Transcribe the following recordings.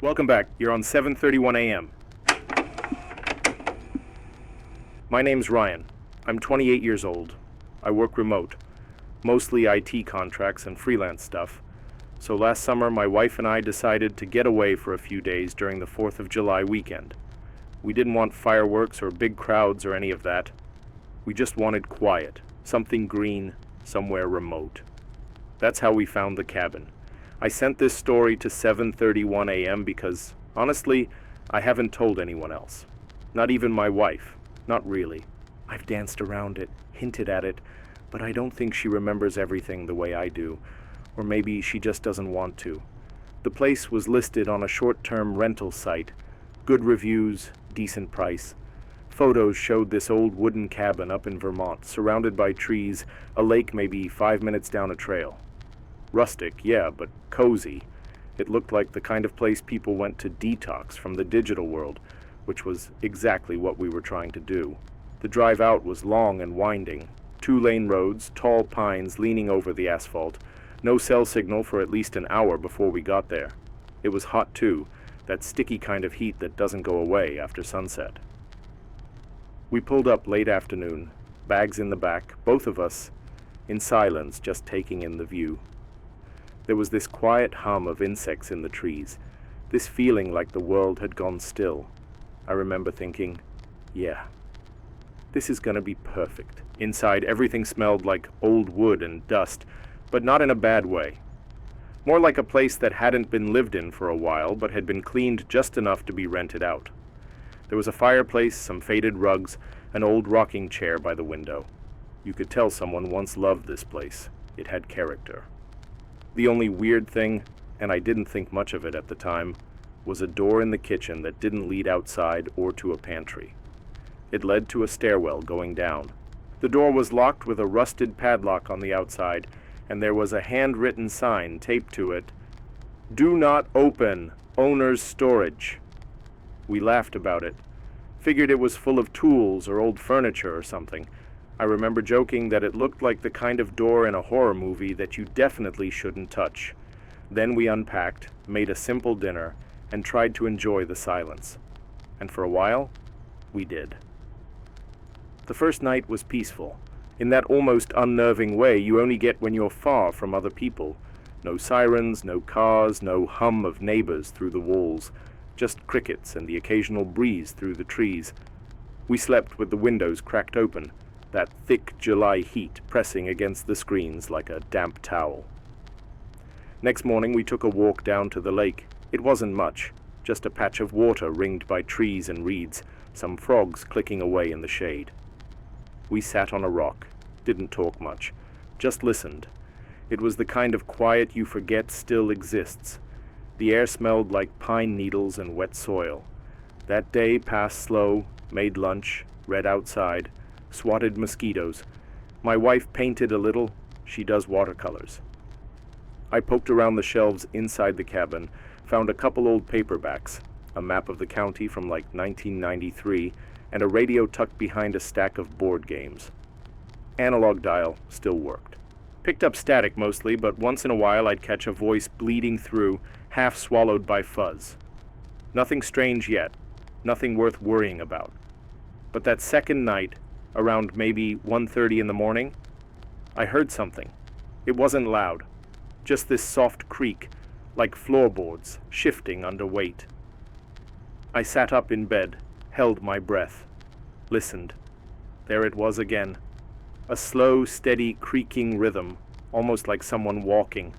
Welcome back. You're on 7:31 a.m. My name's Ryan. I'm 28 years old. I work remote, mostly IT contracts and freelance stuff. So last summer, my wife and I decided to get away for a few days during the 4th of July weekend. We didn't want fireworks or big crowds or any of that. We just wanted quiet, something green, somewhere remote. That's how we found the cabin. I sent this story to 7:31 a.m. because, honestly, I haven't told anyone else. Not even my wife. Not really. I've danced around it, hinted at it, but I don't think she remembers everything the way I do. Or maybe she just doesn't want to. The place was listed on a short-term rental site. Good reviews, decent price. Photos showed this old wooden cabin up in Vermont, surrounded by trees, a lake maybe 5 minutes down a trail. Rustic, yeah, but cozy. It looked like the kind of place people went to detox from the digital world, which was exactly what we were trying to do. The drive out was long and winding. 2-lane roads, tall pines leaning over the asphalt. No cell signal for at least an hour before we got there. It was hot too, that sticky kind of heat that doesn't go away after sunset. We pulled up late afternoon, bags in the back, both of us, in silence, just taking in the view. There was this quiet hum of insects in the trees, this feeling like the world had gone still. I remember thinking, yeah, this is gonna be perfect. Inside, everything smelled like old wood and dust, but not in a bad way. More like a place that hadn't been lived in for a while, but had been cleaned just enough to be rented out. There was a fireplace, some faded rugs, an old rocking chair by the window. You could tell someone once loved this place. It had character. The only weird thing, and I didn't think much of it at the time, was a door in the kitchen that didn't lead outside or to a pantry. It led to a stairwell going down. The door was locked with a rusted padlock on the outside, and there was a handwritten sign taped to it, "Do not open, owner's storage." We laughed about it, figured it was full of tools or old furniture or something. I remember joking that it looked like the kind of door in a horror movie that you definitely shouldn't touch. Then we unpacked, made a simple dinner, and tried to enjoy the silence. And for a while, we did. The first night was peaceful, in that almost unnerving way you only get when you're far from other people. No sirens, no cars, no hum of neighbors through the walls, just crickets and the occasional breeze through the trees. We slept with the windows cracked open, that thick July heat pressing against the screens like a damp towel. Next morning we took a walk down to the lake. It wasn't much, just a patch of water ringed by trees and reeds, some frogs clicking away in the shade. We sat on a rock, didn't talk much, just listened. It was the kind of quiet you forget still exists. The air smelled like pine needles and wet soil. That day passed slow, made lunch, read outside, swatted mosquitoes. My wife painted a little. She does watercolors. I poked around the shelves inside the cabin, found a couple old paperbacks, a map of the county from like 1993, and a radio tucked behind a stack of board games. Analog dial still worked. Picked up static mostly, but once in a while I'd catch a voice bleeding through, half swallowed by fuzz. Nothing strange yet, nothing worth worrying about. But that second night, around maybe 1:30 in the morning, I heard something. It wasn't loud, just this soft creak, like floorboards shifting under weight. I sat up in bed, held my breath, listened. There it was again. A slow, steady, creaking rhythm, almost like someone walking.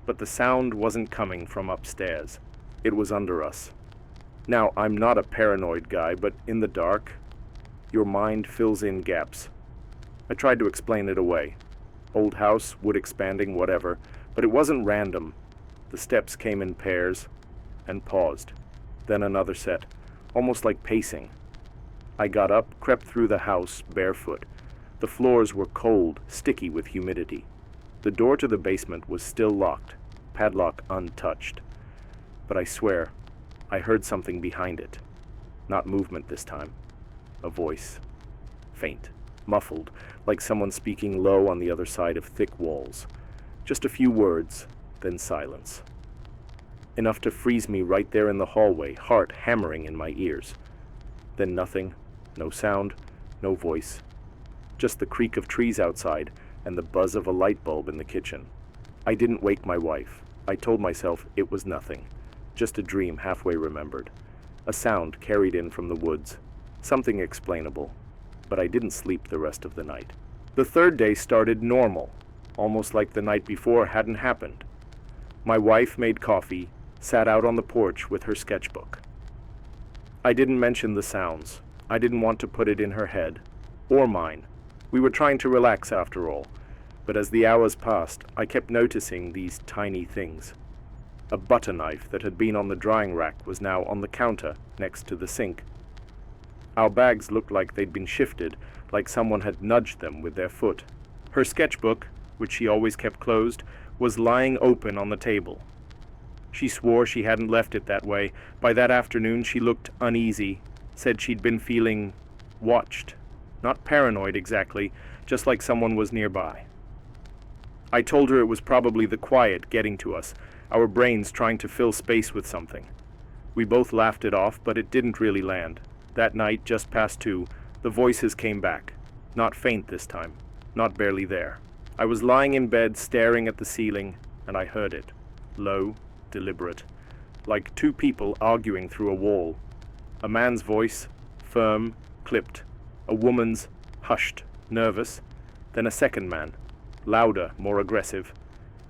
But the sound wasn't coming from upstairs. It was under us. Now, I'm not a paranoid guy, but in the dark, your mind fills in gaps. I tried to explain it away. Old house, wood expanding, whatever, but it wasn't random. The steps came in pairs and paused. Then another set, almost like pacing. I got up, crept through the house, barefoot. The floors were cold, sticky with humidity. The door to the basement was still locked, padlock untouched. But I swear, I heard something behind it. Not movement this time. A voice. Faint, muffled, like someone speaking low on the other side of thick walls. Just a few words, then silence. enough to freeze me right there in the hallway, heart hammering in my ears. Then nothing, no sound, no voice. Just the creak of trees outside and the buzz of a light bulb in the kitchen. I didn't wake my wife. I told myself it was nothing, just a dream halfway remembered. A sound carried in from the woods, something explainable, but I didn't sleep the rest of the night. The third day started normal, almost like the night before hadn't happened. My wife made coffee, sat out on the porch with her sketchbook. I didn't mention the sounds. I didn't want to put it in her head, or mine. We were trying to relax after all, but as the hours passed, I kept noticing these tiny things. A butter knife that had been on the drying rack was now on the counter next to the sink. Our bags looked like they'd been shifted, like someone had nudged them with their foot. Her sketchbook, which she always kept closed, was lying open on the table. She swore she hadn't left it that way. By that afternoon she looked uneasy, said she'd been feeling watched. Not paranoid exactly, just like someone was nearby. I told her it was probably the quiet getting to us, our brains trying to fill space with something. We both laughed it off, but it didn't really land. That night, just past 2, the voices came back. Not faint this time, not barely there. I was lying in bed staring at the ceiling, and I heard it. Low, deliberate, like 2 people arguing through a wall. A man's voice, firm, clipped. A woman's, hushed, nervous. Then a second man, louder, more aggressive.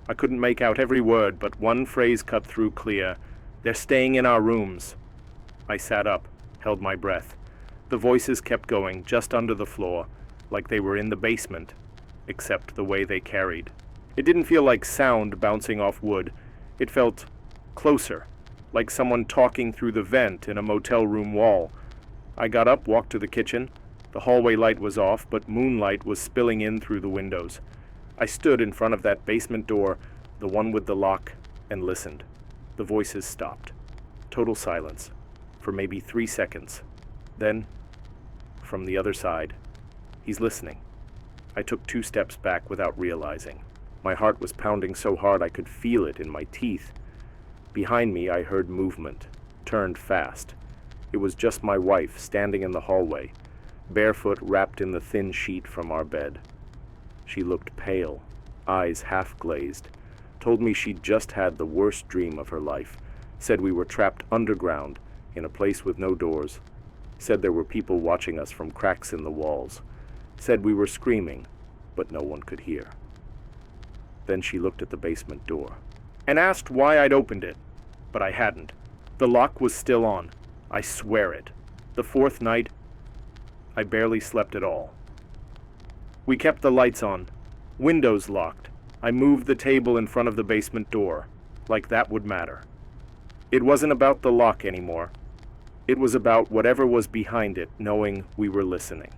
I couldn't make out every word, but one phrase cut through clear. "They're staying in our rooms." I sat up, held my breath. The voices kept going, just under the floor, like they were in the basement, except the way they carried. It didn't feel like sound bouncing off wood. It felt closer, like someone talking through the vent in a motel room wall. I got up, walked to the kitchen. The hallway light was off, but moonlight was spilling in through the windows. I stood in front of that basement door, the one with the lock, and listened. The voices stopped. Total silence, for maybe 3 seconds. Then, from the other side, "He's listening." I took 2 steps back without realizing. My heart was pounding so hard I could feel it in my teeth. Behind me I heard movement, turned fast. It was just my wife standing in the hallway, barefoot wrapped in the thin sheet from our bed. She looked pale, eyes half-glazed, told me she'd just had the worst dream of her life, said we were trapped underground in a place with no doors, said there were people watching us from cracks in the walls, said we were screaming, but no one could hear. Then she looked at the basement door and asked why I'd opened it, but I hadn't. The lock was still on. I swear it. The 4th night, I barely slept at all. We kept the lights on, windows locked. I moved the table in front of the basement door, like that would matter. It wasn't about the lock anymore. It was about whatever was behind it, knowing we were listening.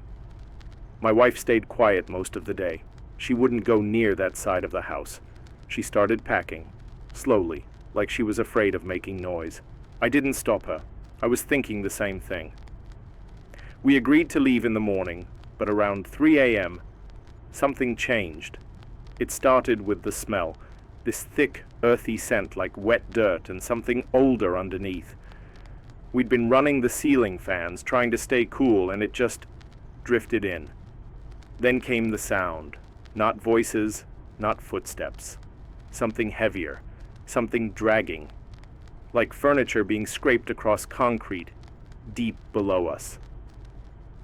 My wife stayed quiet most of the day. She wouldn't go near that side of the house. She started packing, slowly, like she was afraid of making noise. I didn't stop her. I was thinking the same thing. We agreed to leave in the morning, but around 3 a.m., something changed. It started with the smell, this thick, earthy scent like wet dirt and something older underneath. We'd been running the ceiling fans, trying to stay cool, and it just drifted in. Then came the sound. Not voices, not footsteps. Something heavier, something dragging, like furniture being scraped across concrete, deep below us.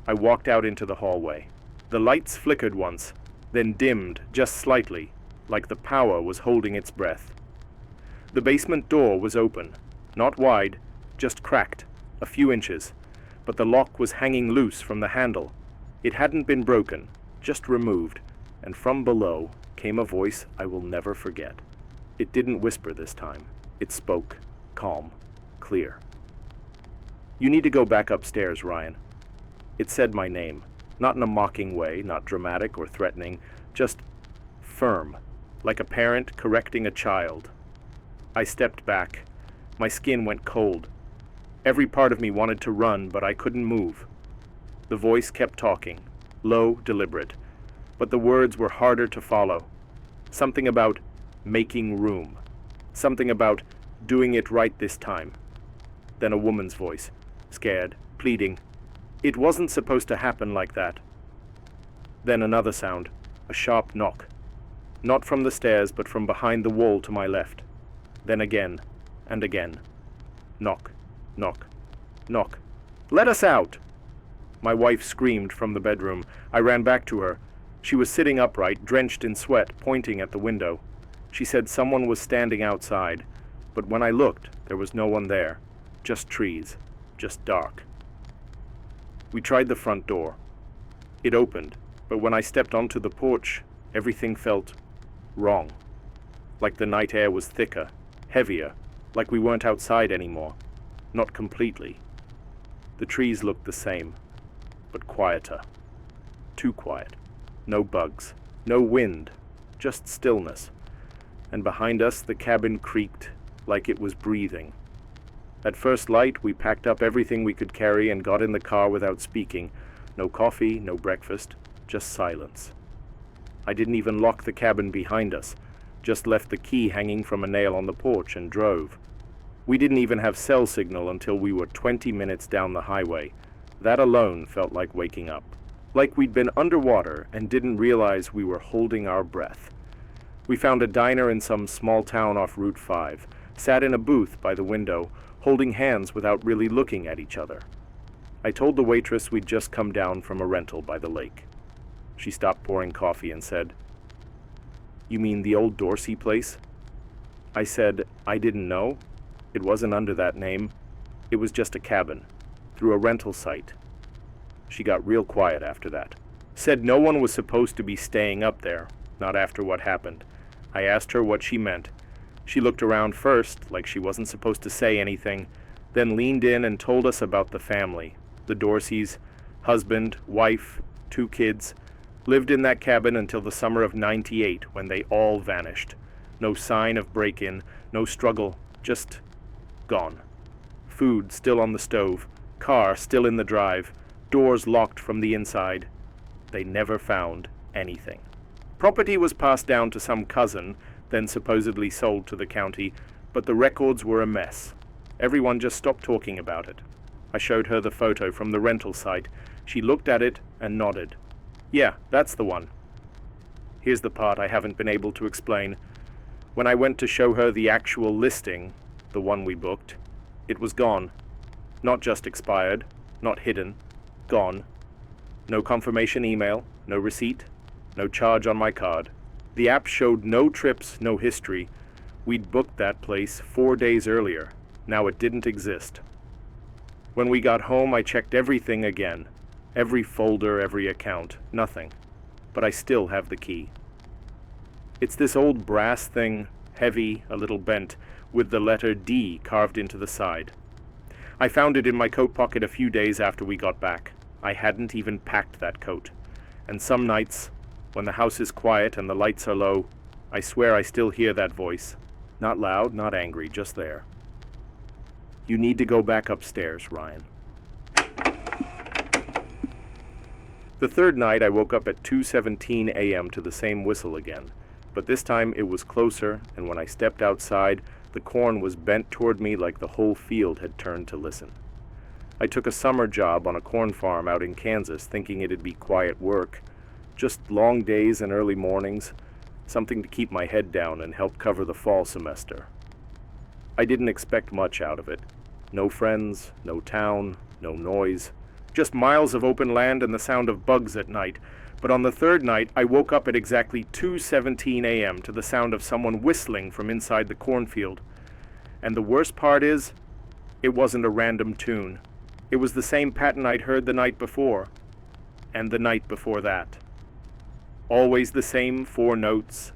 I walked out into the hallway. The lights flickered once, then dimmed just slightly, like the power was holding its breath. The basement door was open, not wide, just cracked, a few inches, but the lock was hanging loose from the handle. It hadn't been broken, just removed, and from below came a voice I will never forget. It didn't whisper this time. It spoke, calm, clear. "You need to go back upstairs, Ryan." It said my name, not in a mocking way, not dramatic or threatening, just firm, like a parent correcting a child. I stepped back. My skin went cold. Every part of me wanted to run, but I couldn't move. The voice kept talking, low, deliberate, but the words were harder to follow. Something about making room. Something about doing it right this time. Then a woman's voice, scared, pleading. It wasn't supposed to happen like that. Then another sound, a sharp knock. Not from the stairs, but from behind the wall to my left. Then again, and again. Knock, knock, knock. Let us out! My wife screamed from the bedroom. I ran back to her. She was sitting upright, drenched in sweat, pointing at the window. She said someone was standing outside, but when I looked, there was no one there. Just trees, just dark. We tried the front door. It opened, but when I stepped onto the porch, everything felt wrong. Like the night air was thicker, heavier, like we weren't outside anymore. Not completely. The trees looked the same, but quieter. Too quiet. No bugs, no wind, just stillness. And behind us, the cabin creaked like it was breathing. At first light, we packed up everything we could carry and got in the car without speaking. No coffee, no breakfast, just silence. I didn't even lock the cabin behind us, just left the key hanging from a nail on the porch and drove. We didn't even have cell signal until we were 20 minutes down the highway. That alone felt like waking up. Like we'd been underwater and didn't realize we were holding our breath. We found a diner in some small town off Route 5, sat in a booth by the window, holding hands without really looking at each other. I told the waitress we'd just come down from a rental by the lake. She stopped pouring coffee and said, "You mean the old Dorsey place?" I said, "I didn't know. It wasn't under that name. It was just a cabin, through a rental site." She got real quiet after that. Said no one was supposed to be staying up there, not after what happened. I asked her what she meant. She looked around first, like she wasn't supposed to say anything, then leaned in and told us about the family. The Dorseys, husband, wife, 2 kids, lived in that cabin until the summer of '98, when they all vanished. No sign of break-in, no struggle, just gone. Food still on the stove, car still in the drive, doors locked from the inside. They never found anything. Property was passed down to some cousin, then supposedly sold to the county, but the records were a mess. Everyone just stopped talking about it. I showed her the photo from the rental site. She looked at it and nodded. "Yeah, that's the one." Here's the part I haven't been able to explain. When I went to show her the actual listing, the one we booked, it was gone. Not just expired, not hidden, gone. No confirmation email, no receipt, no charge on my card. The app showed no trips, no history. We'd booked that place 4 days earlier. Now it didn't exist. When we got home, I checked everything again. Every folder, every account, nothing. But I still have the key. It's this old brass thing, heavy, a little bent, with the letter D carved into the side. I found it in my coat pocket a few days after we got back. I hadn't even packed that coat. And some nights, when the house is quiet and the lights are low, I swear I still hear that voice. Not loud, not angry, just there. You need to go back upstairs, Ryan. The third night I woke up at 2:17 a.m. to the same whistle again, but this time it was closer, and when I stepped outside, the corn was bent toward me like the whole field had turned to listen. I took a summer job on a corn farm out in Kansas, thinking it'd be quiet work, just long days and early mornings, something to keep my head down and help cover the fall semester. I didn't expect much out of it. No friends, no town, no noise. Just miles of open land and the sound of bugs at night. But on the third night, I woke up at exactly 2:17 a.m. to the sound of someone whistling from inside the cornfield. And the worst part is, it wasn't a random tune. It was the same pattern I'd heard the night before, and the night before that. Always the same 4 notes,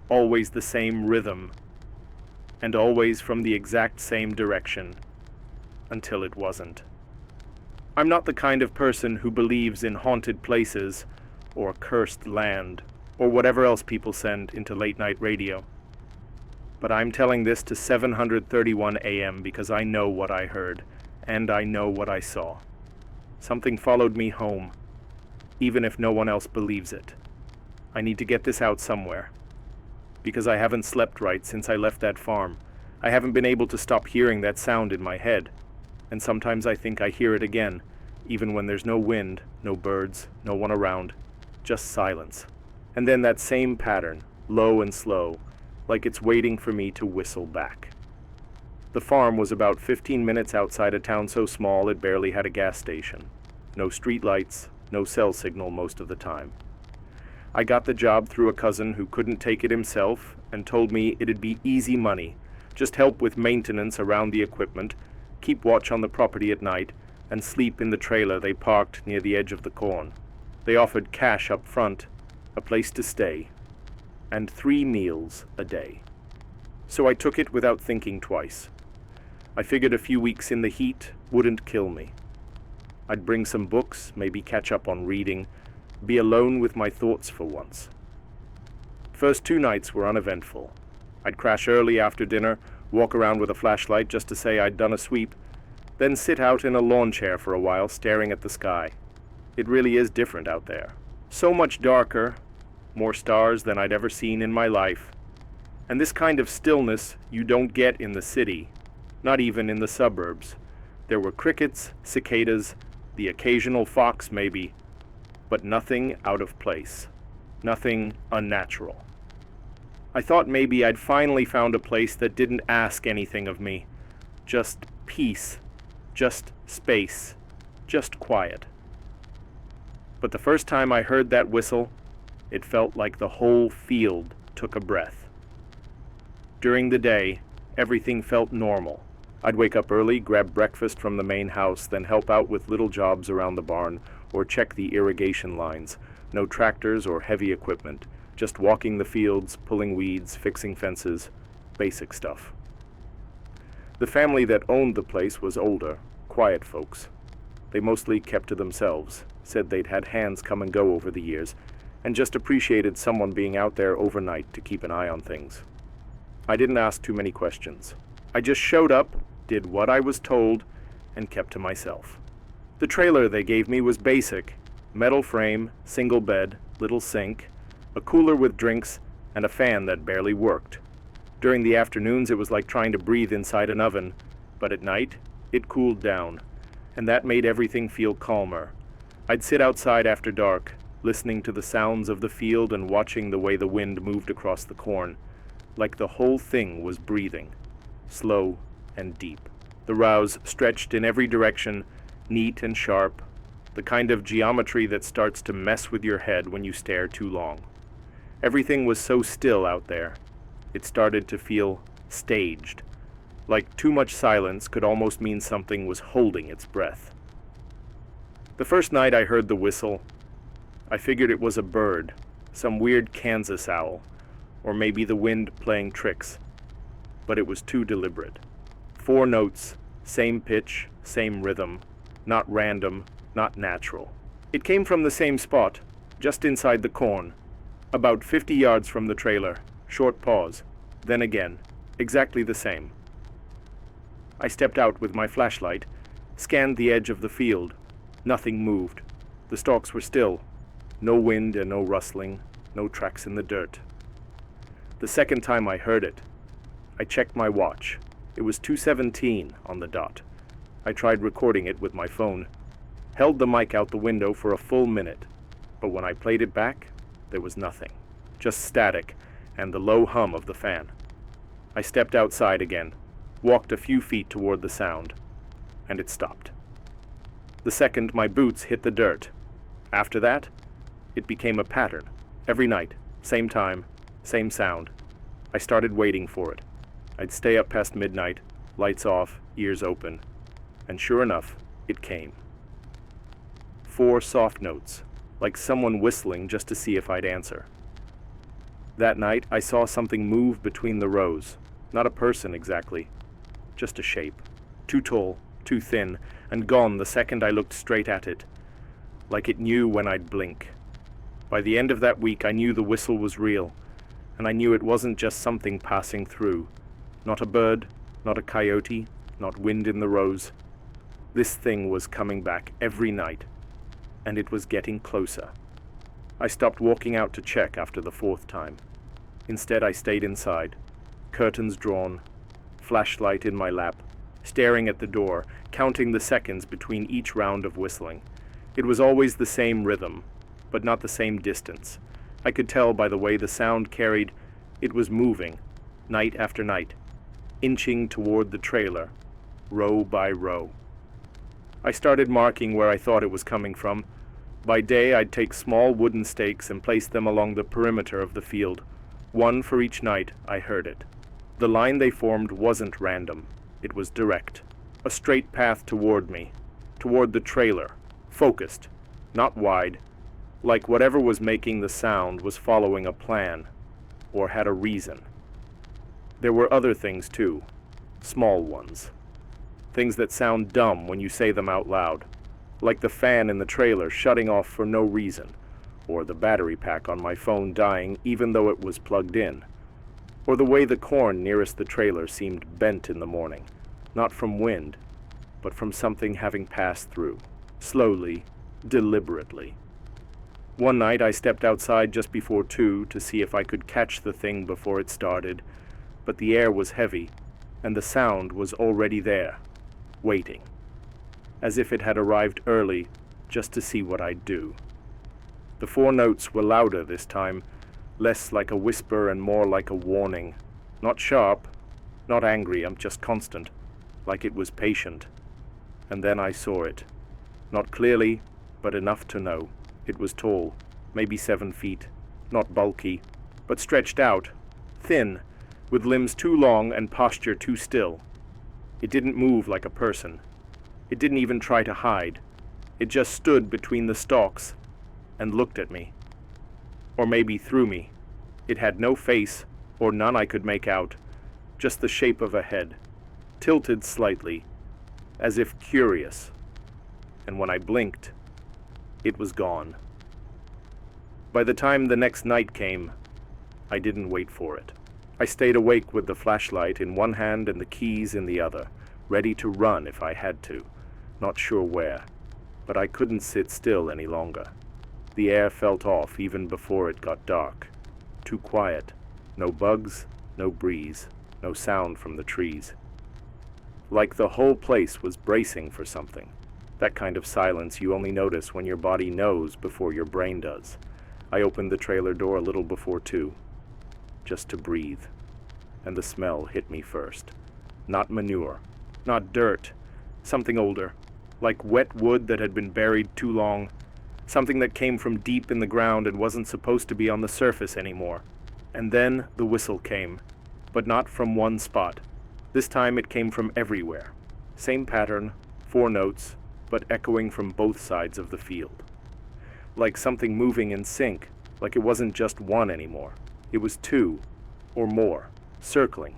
always the same rhythm, and always from the exact same direction, until it wasn't. I'm not the kind of person who believes in haunted places, or cursed land, or whatever else people send into late-night radio. But I'm telling this to 731 AM because I know what I heard, and I know what I saw. Something followed me home, even if no one else believes it. I need to get this out somewhere, because I haven't slept right since I left that farm. I haven't been able to stop hearing that sound in my head, and sometimes I think I hear it again, even when there's no wind, no birds, no one around, just silence. And then that same pattern, low and slow, like it's waiting for me to whistle back. The farm was about 15 minutes outside a town so small it barely had a gas station. No street lights, no cell signal most of the time. I got the job through a cousin who couldn't take it himself and told me it'd be easy money, just help with maintenance around the equipment, keep watch on the property at night, and sleep in the trailer they parked near the edge of the corn. They offered cash up front, a place to stay, and 3 meals a day. So I took it without thinking twice. I figured a few weeks in the heat wouldn't kill me. I'd bring some books, maybe catch up on reading, be alone with my thoughts for once. First 2 nights were uneventful. I'd crash early after dinner, walk around with a flashlight just to say I'd done a sweep, then sit out in a lawn chair for a while staring at the sky. It really is different out there. So much darker, more stars than I'd ever seen in my life. And this kind of stillness you don't get in the city, not even in the suburbs. There were crickets, cicadas, the occasional fox maybe, but nothing out of place, nothing unnatural. I thought maybe I'd finally found a place that didn't ask anything of me. Just peace, just space, just quiet. But the first time I heard that whistle, it felt like the whole field took a breath. During the day, everything felt normal. I'd wake up early, grab breakfast from the main house, then help out with little jobs around the barn or check the irrigation lines. No tractors or heavy equipment, just walking the fields, pulling weeds, fixing fences, basic stuff. The family that owned the place was older, quiet folks. They mostly kept to themselves, said they'd had hands come and go over the years, and just appreciated someone being out there overnight to keep an eye on things. I didn't ask too many questions. I just showed up, did what I was told, and kept to myself. The trailer they gave me was basic: metal frame, single bed, little sink, a cooler with drinks, and a fan that barely worked. During the afternoons it was like trying to breathe inside an oven, but at night it cooled down, and that made everything feel calmer. I'd sit outside after dark, listening to the sounds of the field and watching the way the wind moved across the corn, like the whole thing was breathing, slow and deep. The rows stretched in every direction, neat and sharp, the kind of geometry that starts to mess with your head when you stare too long. Everything was so still out there. It started to feel staged, like too much silence could almost mean something was holding its breath. The first night I heard the whistle, I figured it was a bird, some weird Kansas owl, or maybe the wind playing tricks. But it was too deliberate. 4 notes, same pitch, same rhythm, not random, not natural. It came from the same spot, just inside the corn, about 50 yards from the trailer. Short pause, then again, exactly the same. I stepped out with my flashlight, scanned the edge of the field. Nothing moved. The stalks were still. No wind and no rustling, no tracks in the dirt. The second time I heard it, I checked my watch. It was 2:17 on the dot. I tried recording it with my phone, held the mic out the window for a full minute, but when I played it back, there was nothing, just static and the low hum of the fan. I stepped outside again, walked a few feet toward the sound, and it stopped. The second my boots hit the dirt. After that, it became a pattern. Every night, same time, same sound. I started waiting for it. I'd stay up past midnight, lights off, ears open, and sure enough, it came. 4 soft notes, like someone whistling just to see if I'd answer. That night, I saw something move between the rows. Not a person exactly, just a shape. Too tall, too thin, and gone the second I looked straight at it, like it knew when I'd blink. By the end of that week, I knew the whistle was real, and I knew it wasn't just something passing through. Not a bird, not a coyote, not wind in the rose. This thing was coming back every night, and it was getting closer. I stopped walking out to check after the 4th time. Instead, I stayed inside, curtains drawn, flashlight in my lap, staring at the door, counting the seconds between each round of whistling. It was always the same rhythm, but not the same distance. I could tell by the way the sound carried. It was moving, night after night, inching toward the trailer, row by row. I started marking where I thought it was coming from. By day, I'd take small wooden stakes and place them along the perimeter of the field. One for each night I heard it. The line they formed wasn't random. It was direct. A straight path toward me, toward the trailer, focused, not wide, like whatever was making the sound was following a plan, or had a reason. There were other things too, small ones. Things that sound dumb when you say them out loud, like the fan in the trailer shutting off for no reason, or the battery pack on my phone dying even though it was plugged in, or the way the corn nearest the trailer seemed bent in the morning, not from wind, but from something having passed through, slowly, deliberately. One night I stepped outside just before 2 to see if I could catch the thing before it started, but the air was heavy, and the sound was already there, waiting, as if it had arrived early just to see what I'd do. The 4 notes were louder this time, less like a whisper and more like a warning. Not sharp, not angry, just constant, like it was patient. And then I saw it. Not clearly, but enough to know. It was tall, maybe 7 feet, not bulky, but stretched out, thin, with limbs too long and posture too still. It didn't move like a person. It didn't even try to hide. It just stood between the stalks and looked at me. Or maybe through me. It had no face, or none I could make out, just the shape of a head, tilted slightly, as if curious. And when I blinked, it was gone. By the time the next night came, I didn't wait for it. I stayed awake with the flashlight in one hand and the keys in the other, ready to run if I had to, not sure where. But I couldn't sit still any longer. The air felt off even before it got dark. Too quiet. No bugs, no breeze, no sound from the trees. Like the whole place was bracing for something. That kind of silence you only notice when your body knows before your brain does. I opened the trailer door a little before 2, just to breathe. And the smell hit me first. Not manure, not dirt, something older, like wet wood that had been buried too long, something that came from deep in the ground and wasn't supposed to be on the surface anymore. And then the whistle came, but not from one spot. This time it came from everywhere. Same pattern, 4 notes, but echoing from both sides of the field. Like something moving in sync, like it wasn't just one anymore. It was 2, or more, circling.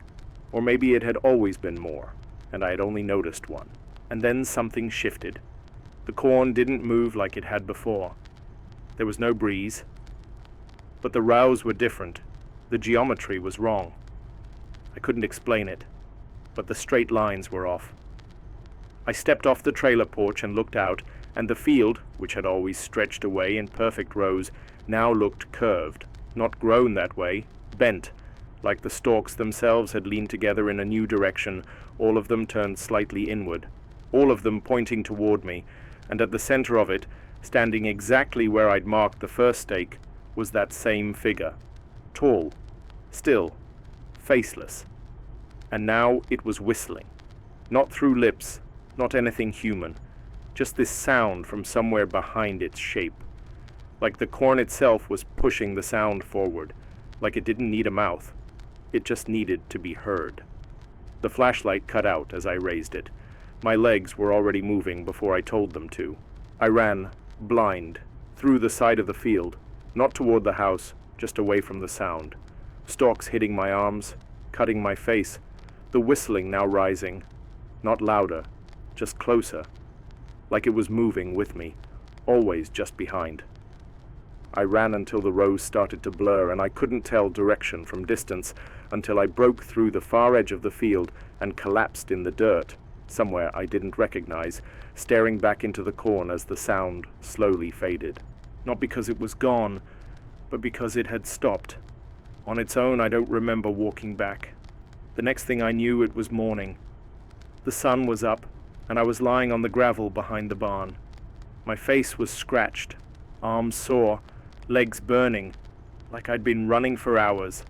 Or maybe it had always been more, and I had only noticed one. And then something shifted. The corn didn't move like it had before. There was no breeze. But the rows were different. The geometry was wrong. I couldn't explain it, but the straight lines were off. I stepped off the trailer porch and looked out, and the field, which had always stretched away in perfect rows, now looked curved, not grown that way, bent, like the stalks themselves had leaned together in a new direction, all of them turned slightly inward, all of them pointing toward me, and at the center of it, standing exactly where I'd marked the first stake, was that same figure, tall, still, faceless. And now it was whistling, not through lips, not anything human, just this sound from somewhere behind its shape. Like the corn itself was pushing the sound forward, like it didn't need a mouth. It just needed to be heard. The flashlight cut out as I raised it. My legs were already moving before I told them to. I ran, blind, through the side of the field, not toward the house, just away from the sound. Stalks hitting my arms, cutting my face, the whistling now rising, not louder, just closer, like it was moving with me, always just behind. I ran until the rows started to blur and I couldn't tell direction from distance until I broke through the far edge of the field and collapsed in the dirt, somewhere I didn't recognize, staring back into the corn as the sound slowly faded. Not because it was gone, but because it had stopped. On its own, I don't remember walking back. The next thing I knew, it was morning. The sun was up, and I was lying on the gravel behind the barn. My face was scratched, arms sore, legs burning, like I'd been running for hours.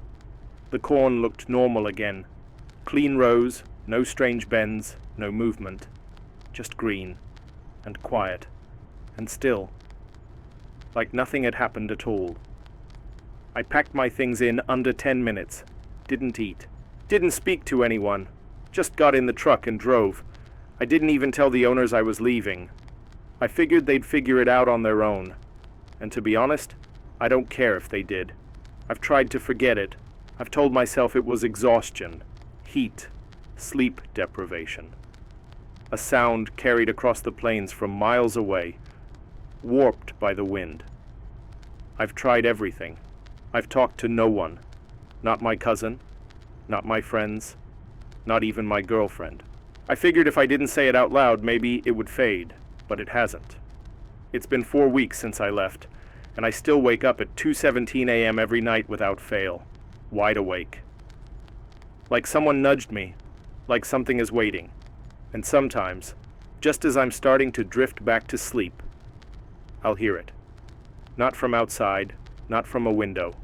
The corn looked normal again. Clean rows, no strange bends, no movement. Just green, and quiet, and still. Like nothing had happened at all. I packed my things in under 10 minutes. Didn't eat. Didn't speak to anyone. Just got in the truck and drove. I didn't even tell the owners I was leaving. I figured they'd figure it out on their own. And to be honest, I don't care if they did. I've tried to forget it. I've told myself it was exhaustion, heat, sleep deprivation. A sound carried across the plains from miles away, warped by the wind. I've tried everything. I've talked to no one. Not my cousin, not my friends, not even my girlfriend. I figured if I didn't say it out loud, maybe it would fade, but it hasn't. It's been 4 weeks since I left, and I still wake up at 2:17 a.m. every night without fail, wide awake. Like someone nudged me, like something is waiting. And sometimes, just as I'm starting to drift back to sleep, I'll hear it. Not from outside, not from a window,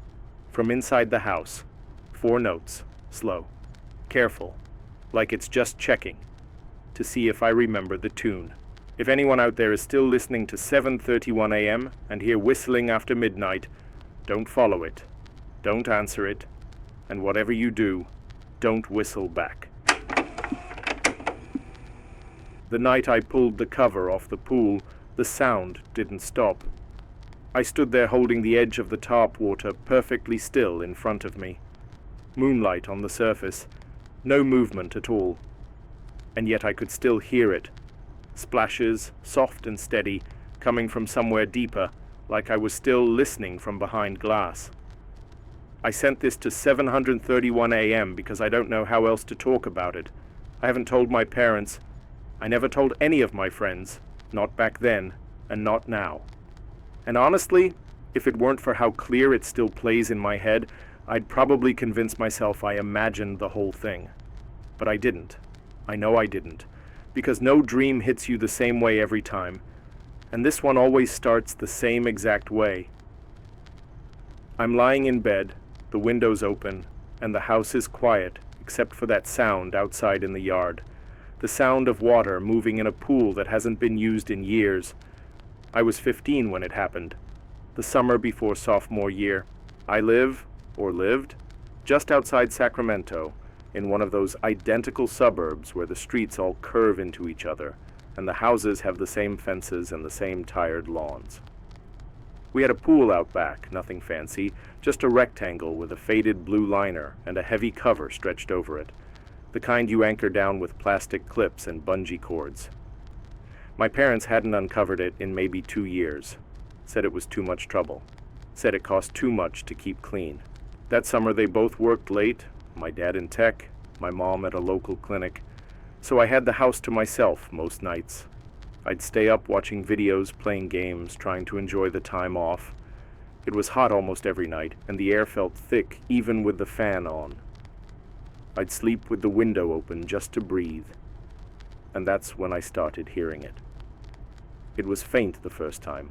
from inside the house. 4 notes, slow, careful, like it's just checking, to see if I remember the tune. If anyone out there is still listening to 7:31 a.m. and hear whistling after midnight, don't follow it, don't answer it, and whatever you do, don't whistle back. The night I pulled the cover off the pool, the sound didn't stop. I stood there holding the edge of the tarp water perfectly still in front of me. Moonlight on the surface, no movement at all. And yet I could still hear it. Splashes, soft and steady, coming from somewhere deeper, like I was still listening from behind glass. I sent this to 7:31 a.m. because I don't know how else to talk about it. I haven't told my parents. I never told any of my friends, not back then, and not now. And honestly, if it weren't for how clear it still plays in my head, I'd probably convince myself I imagined the whole thing. But I didn't. I know I didn't. Because no dream hits you the same way every time. And this one always starts the same exact way. I'm lying in bed, the window's open, and the house is quiet, except for that sound outside in the yard. The sound of water moving in a pool that hasn't been used in years. I was 15 when it happened, the summer before sophomore year. I live, or lived, just outside Sacramento, in one of those identical suburbs where the streets all curve into each other, and the houses have the same fences and the same tired lawns. We had a pool out back, nothing fancy, just a rectangle with a faded blue liner and a heavy cover stretched over it, the kind you anchor down with plastic clips and bungee cords. My parents hadn't uncovered it in maybe 2 years, said it was too much trouble, said it cost too much to keep clean. That summer they both worked late, my dad in tech, my mom at a local clinic, so I had the house to myself most nights. I'd stay up watching videos, playing games, trying to enjoy the time off. It was hot almost every night, and the air felt thick even with the fan on. I'd sleep with the window open just to breathe, and that's when I started hearing it. It was faint the first time,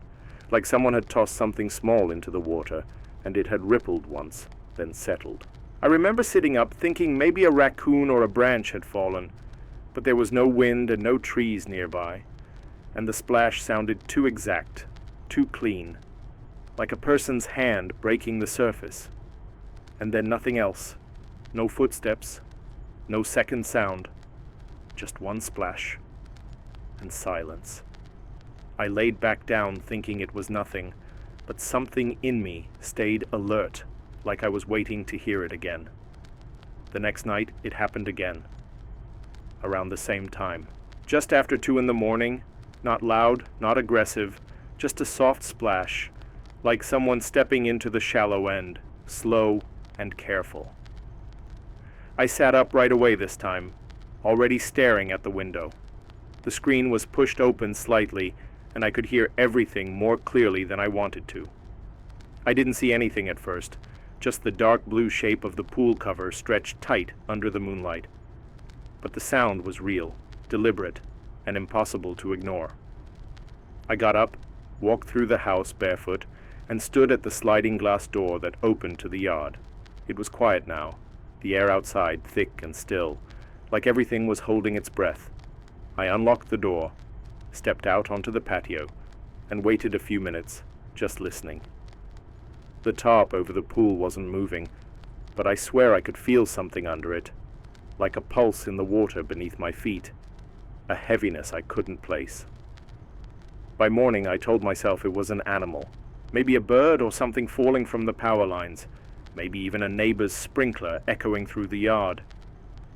like someone had tossed something small into the water, and it had rippled once, then settled. I remember sitting up thinking maybe a raccoon or a branch had fallen, but there was no wind and no trees nearby, and the splash sounded too exact, too clean, like a person's hand breaking the surface. And then nothing else. No footsteps, no second sound, just one splash, and silence. I laid back down thinking it was nothing, but something in me stayed alert, like I was waiting to hear it again. The next night, it happened again, around the same time. Just after 2 in the morning, not loud, not aggressive, just a soft splash, like someone stepping into the shallow end, slow and careful. I sat up right away this time, already staring at the window. The screen was pushed open slightly, and I could hear everything more clearly than I wanted to. I didn't see anything at first, just the dark blue shape of the pool cover stretched tight under the moonlight. But the sound was real, deliberate, and impossible to ignore. I got up, walked through the house barefoot, and stood at the sliding glass door that opened to the yard. It was quiet now, the air outside thick and still, like everything was holding its breath. I unlocked the door, stepped out onto the patio, and waited a few minutes, just listening. The tarp over the pool wasn't moving, but I swear I could feel something under it, like a pulse in the water beneath my feet, a heaviness I couldn't place. By morning I told myself it was an animal, maybe a bird or something falling from the power lines, maybe even a neighbor's sprinkler echoing through the yard.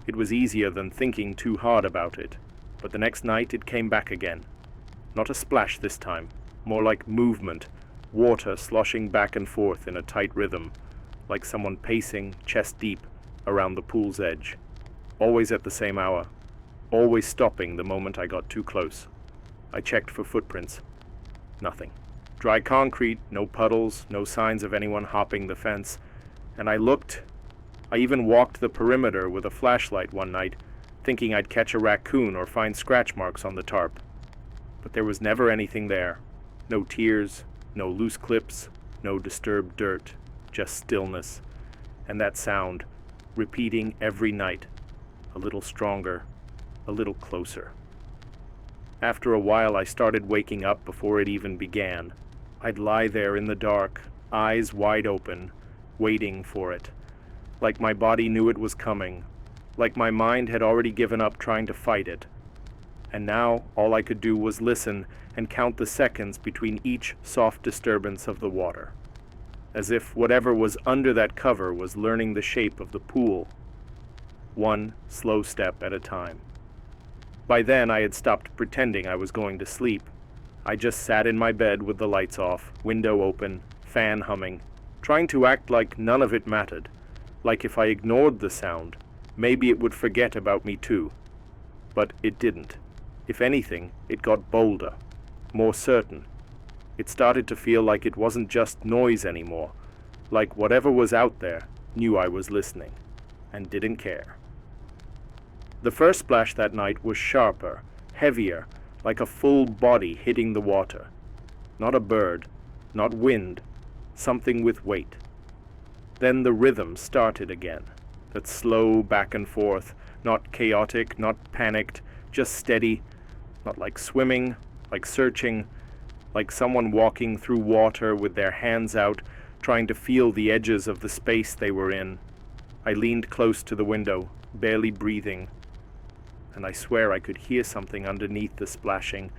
It was easier than thinking too hard about it, but the next night it came back again. Not a splash this time, more like movement, water sloshing back and forth in a tight rhythm, like someone pacing, chest deep, around the pool's edge. Always at the same hour, always stopping the moment I got too close. I checked for footprints. Nothing. Dry concrete, no puddles, no signs of anyone hopping the fence. And I even walked the perimeter with a flashlight one night, thinking I'd catch a raccoon or find scratch marks on the tarp. But there was never anything there. No tears, no loose clips, no disturbed dirt, just stillness. And that sound, repeating every night, a little stronger, a little closer. After a while I started waking up before it even began. I'd lie there in the dark, eyes wide open, waiting for it. Like my body knew it was coming, like my mind had already given up trying to fight it. And now all I could do was listen and count the seconds between each soft disturbance of the water, as if whatever was under that cover was learning the shape of the pool, one slow step at a time. By then I had stopped pretending I was going to sleep. I just sat in my bed with the lights off, window open, fan humming, trying to act like none of it mattered, like if I ignored the sound, maybe it would forget about me too. But it didn't. If anything, it got bolder, more certain. It started to feel like it wasn't just noise anymore, like whatever was out there knew I was listening, and didn't care. The first splash that night was sharper, heavier, like a full body hitting the water. Not a bird, not wind, something with weight. Then the rhythm started again, that slow back and forth, not chaotic, not panicked, just steady, not like swimming, like searching, like someone walking through water with their hands out, trying to feel the edges of the space they were in. I leaned close to the window, barely breathing, and I swear I could hear something underneath the splashing,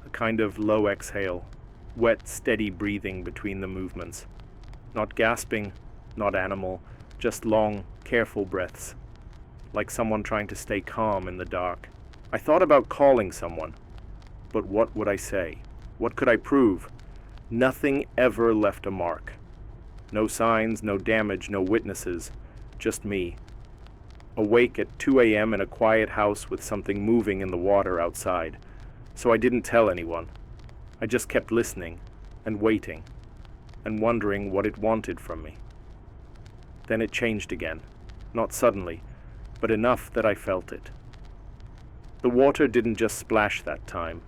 a kind of low exhale, wet, steady breathing between the movements. Not gasping, not animal, just long, careful breaths, like someone trying to stay calm in the dark. I thought about calling someone, but what would I say? What could I prove? Nothing ever left a mark. No signs, no damage, no witnesses, just me. Awake at 2 a.m. in a quiet house with something moving in the water outside. So I didn't tell anyone. I just kept listening and waiting and wondering what it wanted from me. Then it changed again, not suddenly, but enough that I felt it. The water didn't just splash that time.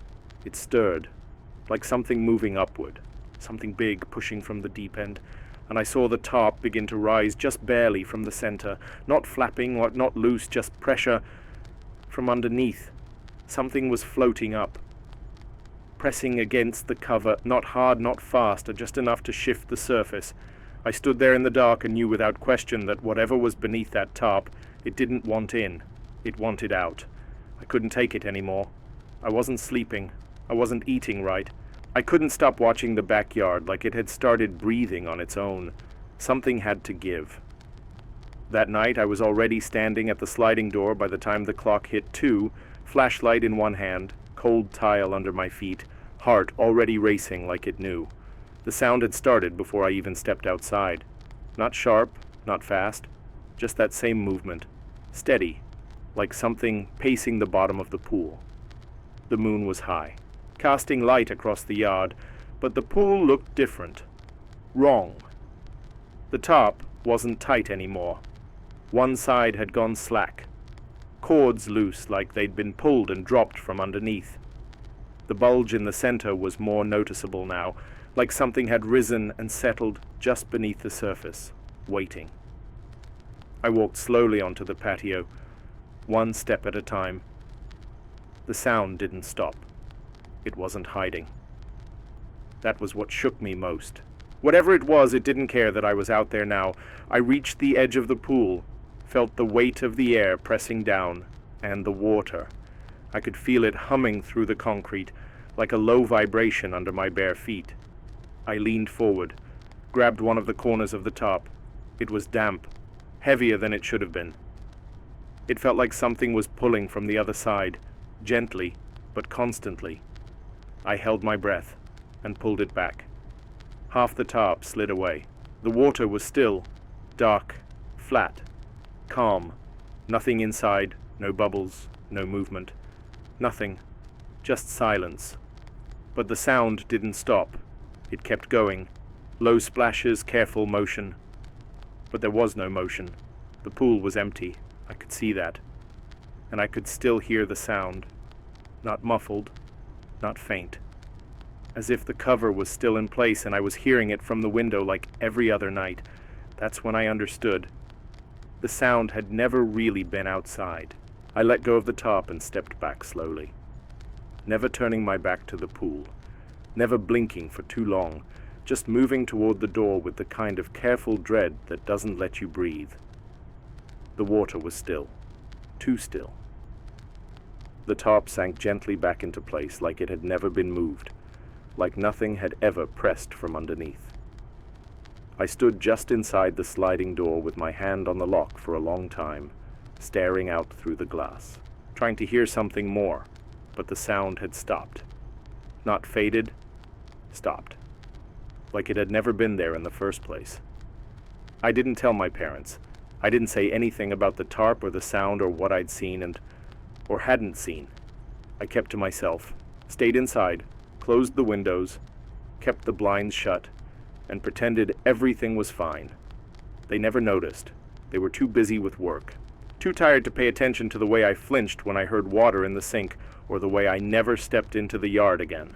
It stirred, like something moving upward, something big pushing from the deep end, and I saw the tarp begin to rise just barely from the center, not flapping or not loose, just pressure from underneath. Something was floating up, pressing against the cover, not hard, not fast, just enough to shift the surface. I stood there in the dark and knew without question that whatever was beneath that tarp, it didn't want in, it wanted out. I couldn't take it anymore. I wasn't sleeping. I wasn't eating right. I couldn't stop watching the backyard like it had started breathing on its own. Something had to give. That night I was already standing at the sliding door by the time the clock hit 2, flashlight in one hand, cold tile under my feet, heart already racing like it knew. The sound had started before I even stepped outside. Not sharp, not fast, just that same movement, steady, like something pacing the bottom of the pool. The moon was high, casting light across the yard, but the pool looked different. Wrong. The top, wasn't tight anymore. One side had gone slack. Cords loose like they'd been pulled and dropped from underneath. The bulge in the center was more noticeable now, like something had risen and settled just beneath the surface, waiting. I walked slowly onto the patio, one step at a time. The sound didn't stop. It wasn't hiding. That was what shook me most. Whatever it was, it didn't care that I was out there now. I reached the edge of the pool, felt the weight of the air pressing down, and the water. I could feel it humming through the concrete, like a low vibration under my bare feet. I leaned forward, grabbed one of the corners of the top. It was damp, heavier than it should have been. It felt like something was pulling from the other side, gently, but constantly. I held my breath and pulled it back. Half the tarp slid away. The water was still, dark, flat, calm. Nothing inside, no bubbles, no movement. Nothing, just silence. But the sound didn't stop. It kept going. Low splashes, careful motion. But there was no motion. The pool was empty. I could see that. And I could still hear the sound. Not muffled, not faint. As if the cover was still in place and I was hearing it from the window like every other night. That's when I understood. The sound had never really been outside. I let go of the top and stepped back slowly, never turning my back to the pool, never blinking for too long, just moving toward the door with the kind of careful dread that doesn't let you breathe. The water was still, too still. The top sank gently back into place like it had never been moved, like nothing had ever pressed from underneath. I stood just inside the sliding door with my hand on the lock for a long time, staring out through the glass, trying to hear something more, but the sound had stopped. Not faded, stopped. Like it had never been there in the first place. I didn't tell my parents. I didn't say anything about the tarp or the sound or what I'd seen or hadn't seen. I kept to myself, stayed inside, closed the windows, kept the blinds shut, and pretended everything was fine. They never noticed. They were too busy with work. Too tired to pay attention to the way I flinched when I heard water in the sink, or the way I never stepped into the yard again.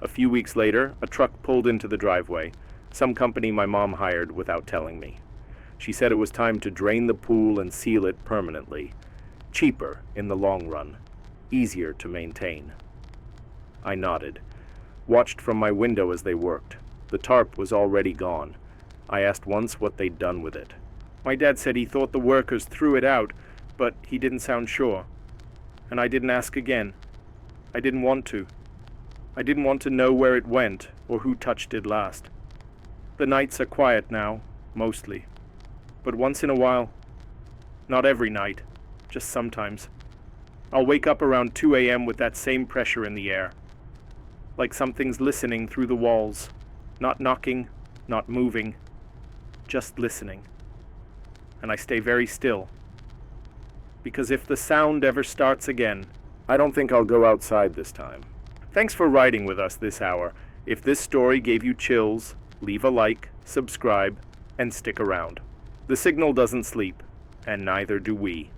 A few weeks later, a truck pulled into the driveway, some company my mom hired without telling me. She said it was time to drain the pool and seal it permanently. Cheaper in the long run, easier to maintain. I nodded, watched from my window as they worked. The tarp was already gone. I asked once what they'd done with it. My dad said he thought the workers threw it out, but he didn't sound sure. And I didn't ask again. I didn't want to. I didn't want to know where it went or who touched it last. The nights are quiet now, mostly. But once in a while, not every night, just sometimes, I'll wake up around 2 a.m. with that same pressure in the air. Like something's listening through the walls. Not knocking, not moving, just listening. And I stay very still. Because if the sound ever starts again, I don't think I'll go outside this time. Thanks for riding with us this hour. If this story gave you chills, leave a like, subscribe, and stick around. The signal doesn't sleep, and neither do we.